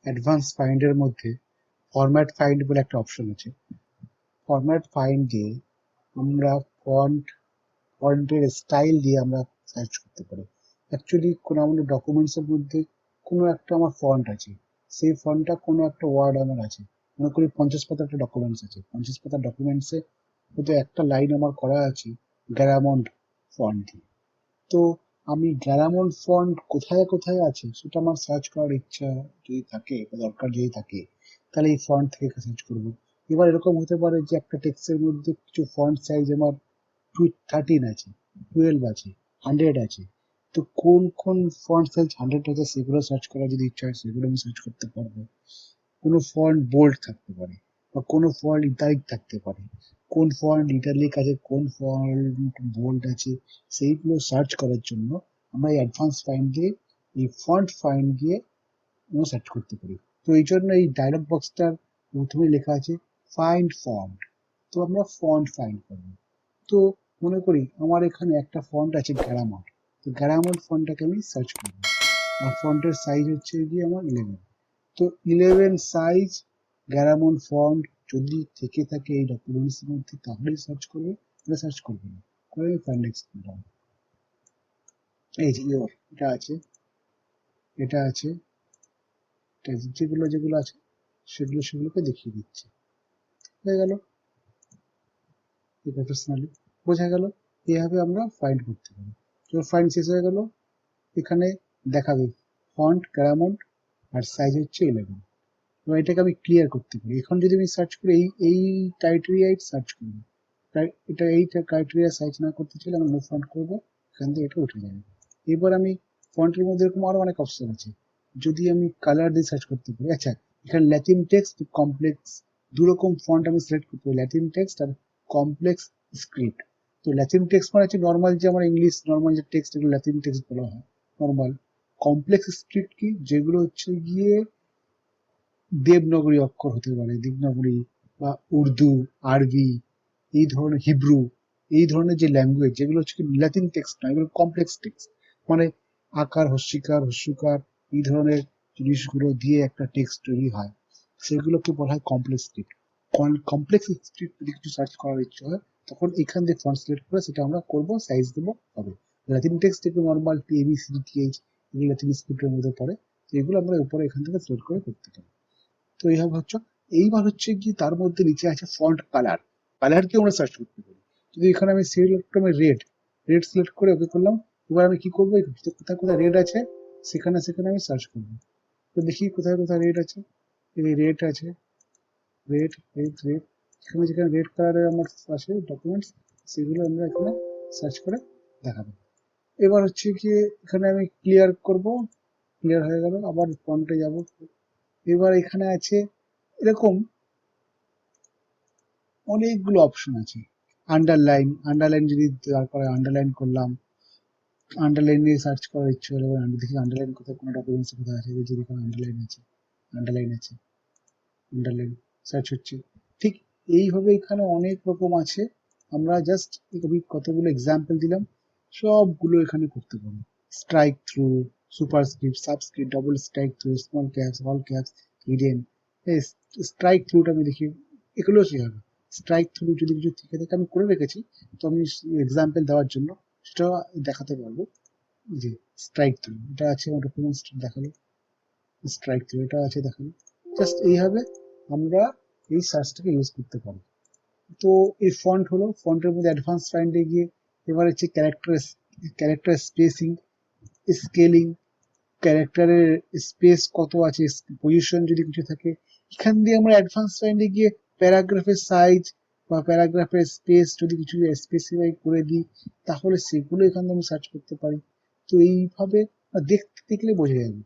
Advance ফাইন্ডের মধ্যে format find বলে একটা অপশন আছে। ফরম্যাট ফাইন্ড দিয়ে আমরা ফন্টের স্টাইল দিয়ে আমরা সার্চ করতে পারি। অ্যাকচুয়ালি কোনো আমাদের ডকুমেন্টসের মধ্যে কোনো একটা আমার ফন্ট আছে, সেই ফন্টটা কোনো একটা ওয়ার্ড আমার আছে, মনে করি 50 পাতা একটা ডকুমেন্টস আছে, 50 পাতার ডকুমেন্টসে হয়তো একটা লাইন আমার করা আছে গ্যারামন্ড ফন্ট দিয়ে। তো আমি গ্যারামন্ড ফন্ট কোথায় কোথায় আছে সেটা আমার সার্চ করার ইচ্ছা যদি থাকে বা দরকার যদি থাকে, তাহলে এই ফন্ট থেকে সার্চ করবো। এবার এরকম হতে পারে যে একটা টেক্সটের মধ্যে কিছু ফন্ট সাইজ আমার 13 আছে, 12 আছে, 100 আছে। তো কোন কোন ফন্ট সাইজ 100 আছে সেগুলো সার্চ করার যদি ইচ্ছা হয় সেগুলো আমি সার্চ করতে পারবো। কোনো ফন্ট বোল্ড থাকতে পারে বা কোনো ফন্ট ইটালিক থাকতে পারে, কোন ফন্ট ইটালিক আছে কোন ফন্ট বোল্ড আছে সেইগুলো সার্চ করার জন্য আমরা এই অ্যাডভান্স ফাইন্ড দিয়ে, এই ফন্ট ফাইন্ড দিয়ে আমরা সার্চ করতে পারি। তো এই জন্য এই ডায়লগ বক্সটার প্রথমে লেখা আছে ফাইন্ড ফন্ট। তো আমরা ফন্ট ফাইন্ড করবো। তো মনে করি আমার এখানে একটা ফন্ট আছে গ্যারামন্ড, তো গ্যারামন্ড ফন্টটাকে আমি সার্চ করবো। আর ফন্টের সাইজ হচ্ছে গিয়ে আমার 11। তো 11 সাইজ গ্যারামন্ড ফন্ট যদি থেকে থাকে এই ডকুমেন্টস এর মধ্যে তাহলেই সার্চ করবে, এটা সার্চ করবে না করে ফাইন্ড নেক্সট করলাম। এই যে এটা আছে, এটা আছে, যেগুলো যেগুলো আছে সেগুলোকে দেখিয়ে দিচ্ছে। হয়ে গেল প্রফেশনালি, বোঝা গেল এইভাবে আমরা ফাইন্ড করতে পারি। তো ফাইন্ড শেষ হয়ে গেল, এখানে দেখাবে ফন্ট গ্যারামন্ড আর সাইজ হচ্ছে 11। এবার এটাকে আমি ক্লিয়ার করতে পারি। এখন যদি আমি সার্চ করি এই ক্রাইটেরিয়ায় সার্চ করবো, এটা এই ক্রাইটেরিয়া সার্চ না করতে চাইলে আমি নো ফন্ট করবো, এখান থেকে এটা উঠে যাবে। এবার আমি ফন্টের মধ্যে এরকম আরো অনেক অপশন আছে, যদি আমি কালার দিয়ে সার্চ করতে পারি। আচ্ছা, এখানে ল্যাটিন টেক্সট কমপ্লেক্স দুরকম ফন্ট আমি সিলেক্ট করতে পারি, ল্যাটিন টেক্সট আর কমপ্লেক্স স্ক্রিপ্ট। তো ল্যাটিন টেক্সট মানে হচ্ছে নর্মাল যে আমার ইংলিশ নর্মাল যে টেক্সট এগুলো ল্যাটিন টেক্সট বলা হয় নর্মাল। কমপ্লেক্স স্ক্রিপ্ট কি, যেগুলো হচ্ছে গিয়ে দেবনাগরী অক্ষর হতে পারে, দেবনাগরী বা উর্দু, আরবি, এই ধরনের হিব্রু, এই ধরনের যে ল্যাঙ্গুয়েজ যেগুলো হচ্ছে ল্যাটিন টেক্সট না, এগুলো কমপ্লেক্স টেক্সট। মানে আকার হস্যিকার হস্যকার এই ধরনের জিনিসগুলো দিয়ে একটা টেক্সট তৈরি হয়, সেগুলোকে বলা হয় কমপ্লেক্স স্ক্রিপ্ট। কমপ্লেক্স স্ক্রিপ্ট যদি কিছু সার্চ করার ইচ্ছে হয় তখন এখান থেকে ফন্ট সিলেক্ট করে সেটা আমরা করবো, সাইজ দেবো, হবে। ল্যাটিন টেক্সট একটু নর্মাল ABCDTH এগুলো ল্যাটিন স্ক্রিপ্টের মধ্যে পড়ে, এগুলো আমরা উপরে এখান থেকে সিলেক্ট করে করতে পারি। তো এইভাবে হচ্ছে। এইবার হচ্ছে কি তার মধ্যে নিচে আছে ফন্ট কালার, কালারকে আমরা সার্চ করতে পারি। যদি এখানে আমি সিলেক্ট করে রেড, রেড সিলেক্ট করে ওকে করলাম। এবার আমি কি করবো, কোথায় কোথায় রেড আছে সেখানে সেখানে আমি সার্চ করবো। তো দেখি কোথায় কোথায় রেড আছে, এই রেড আছে, রেড রেড রেড, এখানে যেখানে রেড কালারের আমার আছে ডকুমেন্টস সেগুলো আমরা এখানে সার্চ করে দেখাবো। এবার হচ্ছে কি এখানে আমি ক্লিয়ার করব, ক্লিয়ার হয়ে গেল, আবার ফন্টে যাব। এবার এখানে আছে এরকম অনেকগুলো অপশন আছে। আন্ডারলাইন, আন্ডারলাইন যদি দরকার হয় আন্ডারলাইন করলাম, আন্ডারলাইন নিয়ে সার্চ করার ইচ্ছে হলে দেখি আন্ডারলাইন কোথায়, কোনো ডকুমেন্টস কোথায় আছে, যদি কোনো আন্ডারলাইন আছে, আন্ডারলাইন আছে, আন্ডারলাইন সার্চ হচ্ছে। ঠিক এইভাবে এখানে অনেক রকম আছে, আমরা জাস্ট কতগুলো এক্সাম্পল দিলাম, সবগুলো এখানে করতে পারবো। Strike through, superscript, subscript, double strike through, small caps, all caps, hidden. Strike থ্রুটা আমি দেখি এগুলো শিখাবো। স্ট্রাইক থ্রু যদি কিছু থেকে থাকে আমি করে রেখেছি, তো আমি এক্সাম্পল দেওয়ার জন্য সেটা দেখাতে পারবো। যে স্ট্রাইক থ্রু এটা আছে, আমার ডকুমেন্টস দেখালো, স্ট্রাইক থ্রু এটা আছে দেখালো। জাস্ট এইভাবে আমরা এই সার্চটাকে ইউজ করতে পারি। তো এই ফন্ট হলো, ফন্টের মধ্যে অ্যাডভান্স ফাইন্ডে গিয়ে এবার হচ্ছে ক্যারেক্টার স্পেসিং, স্কেলিং, ক্যারেক্টারের স্পেস কত আছে, পজিশন যদি কিছু থাকে, এখান দিয়ে আমরা অ্যাডভান্স ফাইন্ডে গিয়ে প্যারাগ্রাফের সাইজ বা প্যারাগ্রাফের স্পেস যদি কিছু স্পেসিফাই করে দিই তাহলে সেগুলো এখান থেকে আমি সার্চ করতে পারি। তো এইভাবে দেখতে দেখলে বোঝা যাবে।